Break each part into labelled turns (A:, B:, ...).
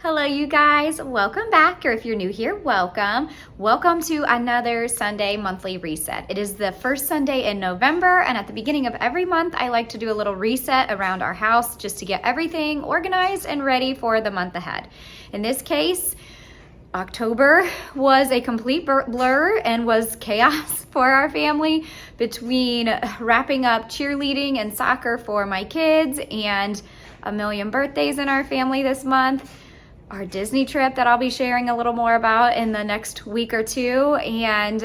A: Hello you guys, welcome back, or if you're new here, welcome. Welcome to another Sunday monthly reset. It is the first Sunday in November, and at the beginning of every month, I like to do a little reset around our house just to get everything organized and ready for the month ahead. In this case, October was a complete blur and was chaos for our family between wrapping up cheerleading and soccer for my kids and a million birthdays in our family this month. Our Disney trip that I'll be sharing a little more about in the next week or two, and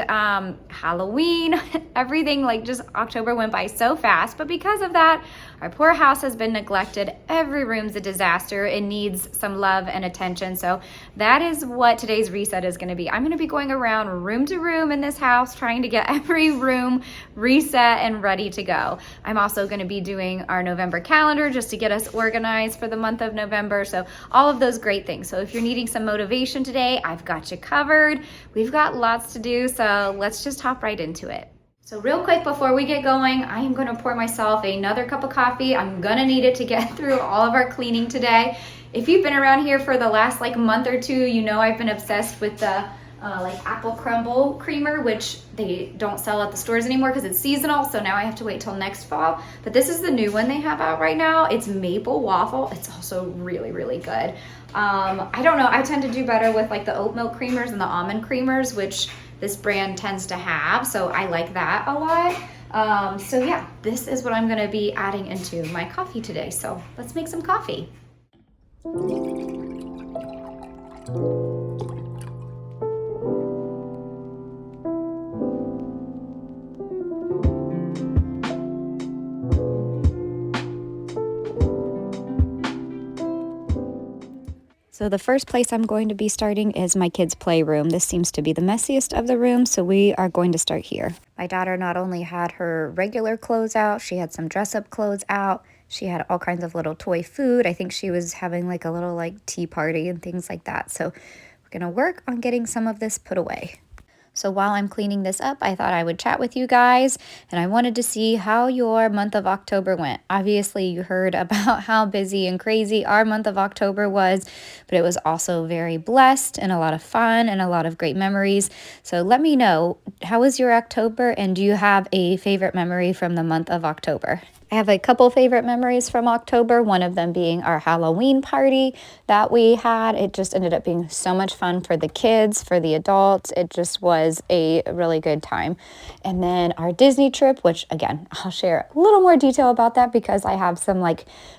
A: Halloween, everything, like just October went by so fast. But because of that, our poor house has been neglected. Every room's a disaster. It needs some love and attention. So that is what today's reset is going to be. I'm going to be going around room to room in this house, trying to get every room reset and ready to go. I'm also going to be doing our November calendar just to get us organized for the month of November. So all of those great things. So if you're needing some motivation today, I've got you covered. We've got lots to do, so let's just hop right into it. So real quick before we get going, I am gonna pour myself another cup of coffee. I'm gonna need it to get through all of our cleaning today. If you've been around here for the last month or two, you know I've been obsessed with the apple crumble creamer, which they don't sell at the stores anymore because it's seasonal, so now I have to wait till next fall. But this is the new one they have out right now. It's maple waffle. It's also really, really good. I don't know, I tend to do better with the oat milk creamers and the almond creamers, which this brand tends to have, so I like that a lot. So yeah, this is what I'm gonna be adding into my coffee today. So let's make some coffee. So the first place I'm going to be starting is my kids' playroom. This seems to be the messiest of the rooms, so we are going to start here. My daughter not only had her regular clothes out, she had some dress-up clothes out. She had all kinds of little toy food. I think she was having a little tea party and things like that. So we're gonna work on getting some of this put away. So while I'm cleaning this up, I thought I would chat with you guys, and I wanted to see how your month of October went. Obviously, you heard about how busy and crazy our month of October was, but it was also very blessed and a lot of fun and a lot of great memories. So let me know, how was your October, and do you have a favorite memory from the month of October? I have a couple favorite memories from October, one of them being our Halloween party that we had. It just ended up being so much fun for the kids, for the adults. It just was a really good time. And then our Disney trip, which again, I'll share a little more detail about that because I have some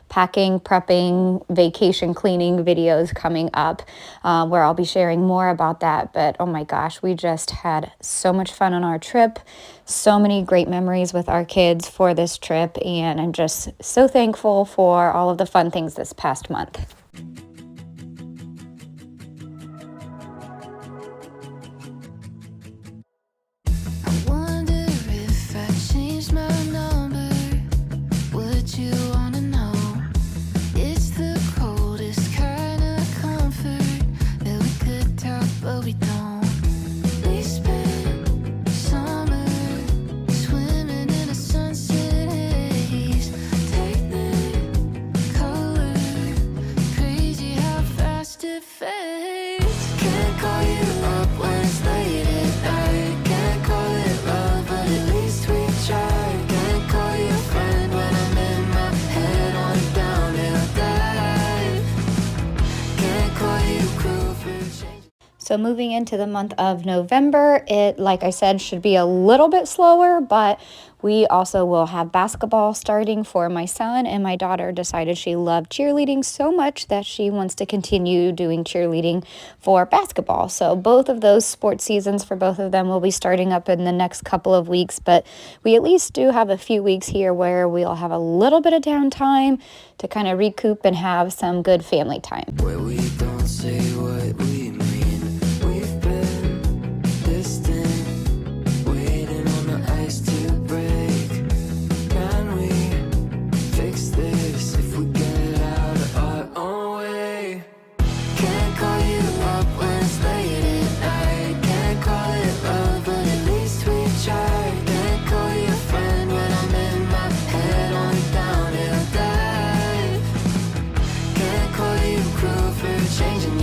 A: packing, prepping, vacation cleaning videos coming up where I'll be sharing more about that. But oh my gosh, we just had so much fun on our trip. So many great memories with our kids for this trip, and I'm just so thankful for all of the fun things this past month. So moving into the month of November, it, like I said, should be a little bit slower, but we also will have basketball starting for my son, and my daughter decided she loved cheerleading so much that she wants to continue doing cheerleading for basketball. So both of those sports seasons for both of them will be starting up in the next couple of weeks, but we at least do have a few weeks here where we'll have a little bit of downtime to kind of recoup and have some good family time.
B: Where we don't say what we mean. Changing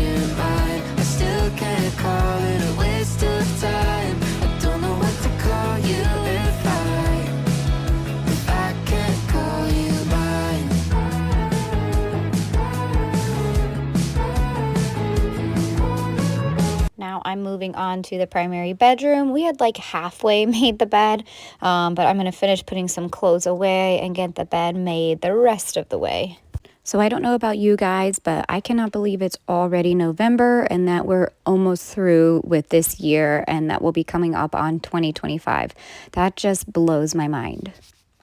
A: Now I'm moving on to the primary bedroom. We had like halfway made the bed, but I'm going to finish putting some clothes away and get the bed made the rest of the way. So I don't know about you guys, but I cannot believe it's already November and that we're almost through with this year and that we'll be coming up on 2025. That just blows my mind.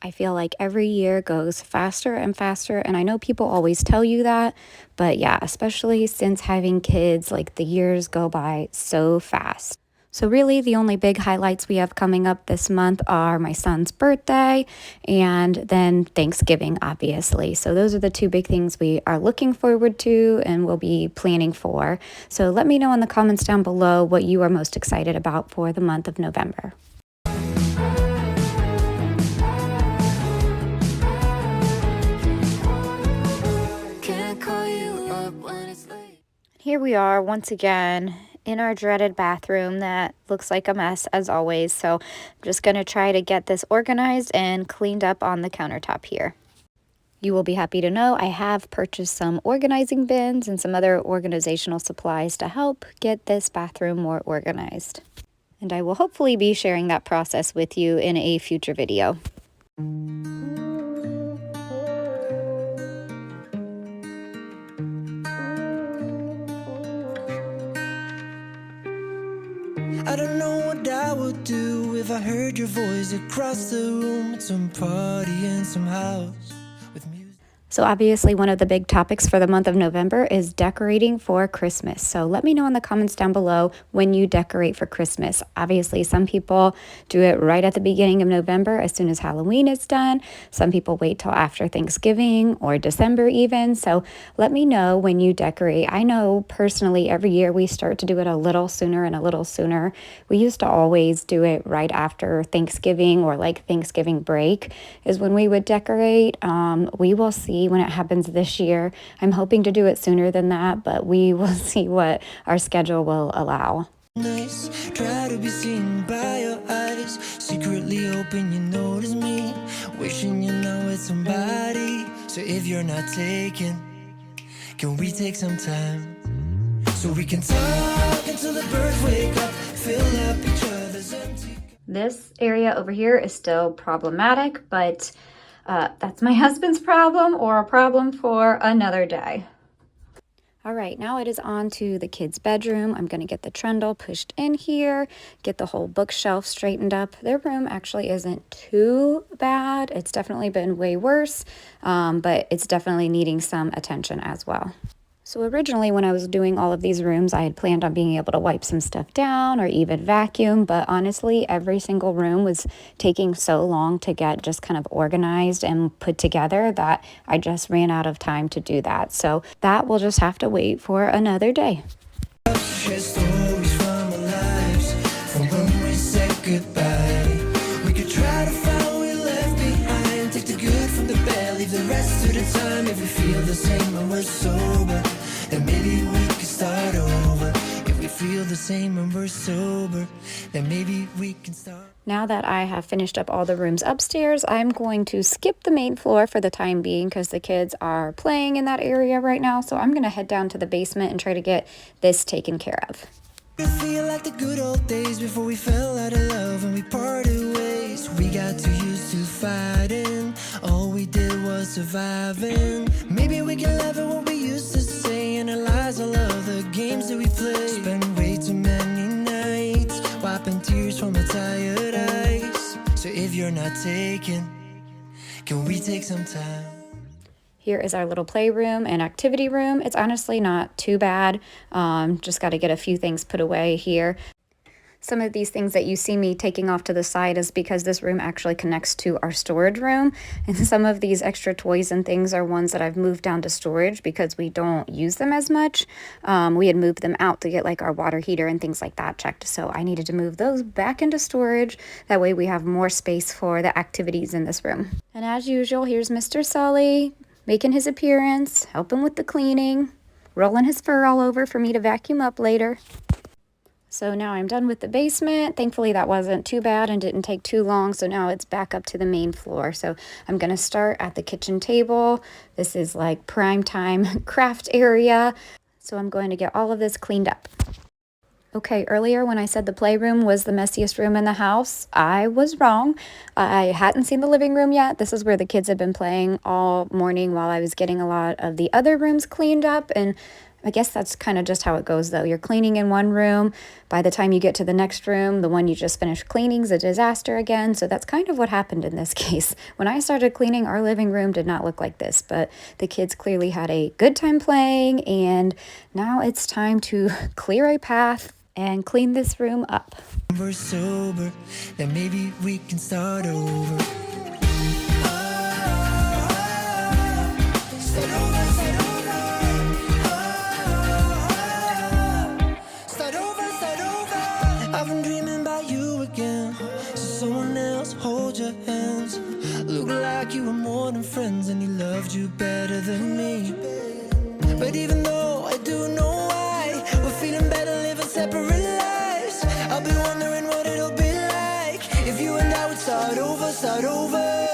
A: I feel like every year goes faster and faster, and I know people always tell you that, but yeah, especially since having kids, like the years go by so fast. So really the only big highlights we have coming up this month are my son's birthday and then Thanksgiving, obviously. So those are the two big things we are looking forward to and will be planning for. So let me know in the comments down below what you are most excited about for the month of November.
B: Can't call you up when it's late.
A: Here we are once again in our dreaded bathroom that looks like a mess as always. So I'm just going to try to get this organized and cleaned up on the countertop here. You will be happy to know I have purchased some organizing bins and some other organizational supplies to help get this bathroom more organized. And I will hopefully be sharing that process with you in a future video.
B: I don't know what I would do if I heard your voice across the room at some party in some house with music.
A: So obviously one of the big topics for the month of November is decorating for Christmas. So let me know in the comments down below when you decorate for Christmas. Obviously some people do it right at the beginning of November as soon as Halloween is done. Some people wait till after Thanksgiving or December even. So let me know when you decorate. I know personally every year we start to do it a little sooner and a little sooner. We used to always do it right after Thanksgiving or like Thanksgiving break is when we would decorate. We will see when it happens this year. I'm hoping to do it sooner than that, but we will see what our schedule will allow.
B: Nice, try to be seen by your eyes. Secretly hoping you notice me. Wishing you know it's somebody. So if you're not taken, can we take some time so we can talk until the birds wake up, fill up each other's empty.
A: This area over here is still problematic, but that's my husband's problem or a problem for another day. All right, now it is on to the kids' bedroom. I'm going to get the trundle pushed in here, get the whole bookshelf straightened up. Their room actually isn't too bad. It's definitely been way worse, but it's definitely needing some attention as well. So originally when I was doing all of these rooms, I had planned on being able to wipe some stuff down or even vacuum, but honestly, every single room was taking so long to get just kind of organized and put together that I just ran out of time to do that. So that will just have to wait for another day.
B: Share stories from our lives, from when we said goodbye. We could try to find what we left behind. Take the good from the bad, leave the rest to the time. If we feel the same when we're sober, then maybe we can start over. If we feel the same when we're sober, then maybe we can start.
A: Now that I have finished up all the rooms upstairs, I'm going to skip the main floor for the time being because the kids are playing in that area right now. So I'm going to head down to the basement and try to get this taken care of.
B: I feel like the good old days before we fell out of love and we parted ways. We got too used to fighting, all we did was surviving. Maybe we can laugh at what we used to say, analyze all of the games that we played. Spend way too many nights wiping tears from our tired eyes. So if you're not taken, can we take some time?
A: Here is our little playroom and activity room. It's honestly not too bad. Just got to get a few things put away here. Some of these things that you see me taking off to the side is because this room actually connects to our storage room. And some of these extra toys and things are ones that I've moved down to storage because we don't use them as much. We had moved them out to get like our water heater and things like that checked. So I needed to move those back into storage. That way we have more space for the activities in this room. And as usual, here's Mr. Sully making his appearance, helping with the cleaning, rolling his fur all over for me to vacuum up later. So now I'm done with the basement. Thankfully that wasn't too bad and didn't take too long. So now it's back up to the main floor. So I'm going to start at the kitchen table. This is like prime time craft area. So I'm going to get all of this cleaned up. Okay, earlier when I said the playroom was the messiest room in the house, I was wrong. I hadn't seen the living room yet. This is where the kids had been playing all morning while I was getting a lot of the other rooms cleaned up. And I guess that's kind of just how it goes, though. You're cleaning in one room. By the time you get to the next room, the one you just finished cleaning is a disaster again. So that's kind of what happened in this case. When I started cleaning, our living room did not look like this, but the kids clearly had a good time playing, and now it's time to clear a path and clean this room up.
B: We're sober, then maybe we can start over. Start over, start over. Start over, start over. I've been dreaming about you again. So someone else hold your hands. Look like you were more than friends, and he loved you better than me. But even though I do know why, we're feeling better living separate lives. I've been wondering what it'll be like if you and I would start over, start over.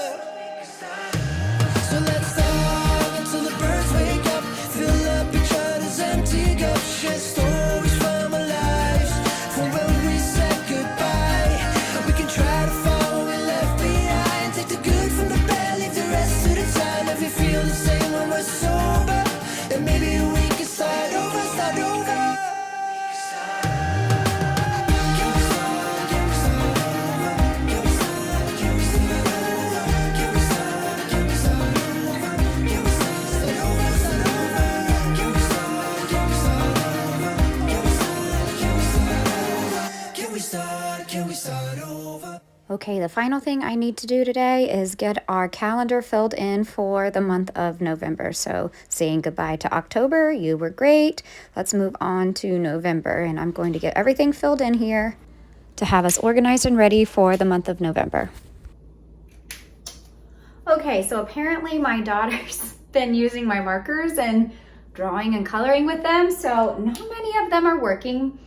B: So let's start until the birds wake up, fill up each other's empty cups, share stories from our lives, from when we said goodbye. We can try to find what we left behind, take the good from the bad, leave the rest to the time. If we feel the same when we're sober, then maybe we can start over, start over. Can we start over?
A: Okay, the final thing I need to do today is get our calendar filled in for the month of November. So saying goodbye to October, you were great. Let's move on to November, and I'm going to get everything filled in here to have us organized and ready for the month of November. Okay, so apparently my daughter's been using my markers and drawing and coloring with them, so not many of them are working.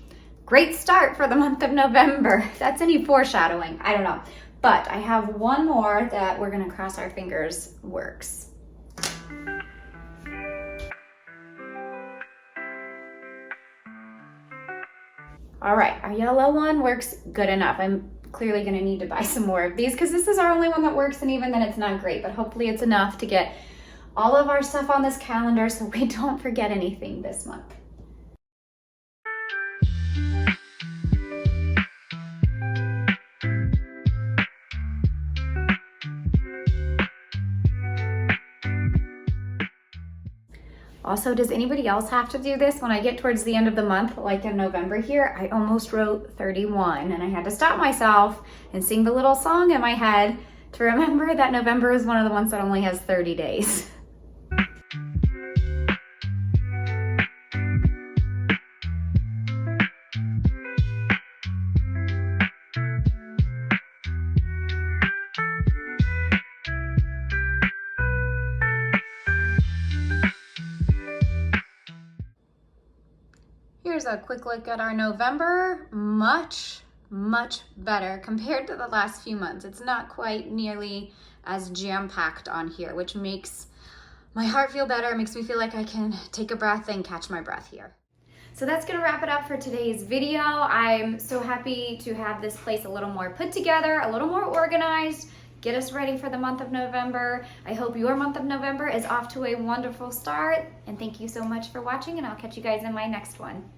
A: Great start for the month of November. If that's any foreshadowing, I don't know. But I have one more that we're gonna cross our fingers works. All right, our yellow one works good enough. I'm clearly gonna need to buy some more of these because this is our only one that works, and even then it's not great, but hopefully it's enough to get all of our stuff on this calendar so we don't forget anything this month. Also, does anybody else have to do this? When I get towards the end of the month, like in November here, I almost wrote 31, and I had to stop myself and sing the little song in my head to remember that November is one of the ones that only has 30 days. Here's a quick look at our November. Much better compared to the last few months. It's not quite nearly as jam-packed on here, which makes my heart feel better. It makes me feel like I can take a breath and catch my breath here. So that's gonna wrap it up for today's video. I'm so happy to have this place a little more put together, a little more organized, get us ready for the month of November. I hope your month of November is off to a wonderful start, and thank you so much for watching, and I'll catch you guys in my next one.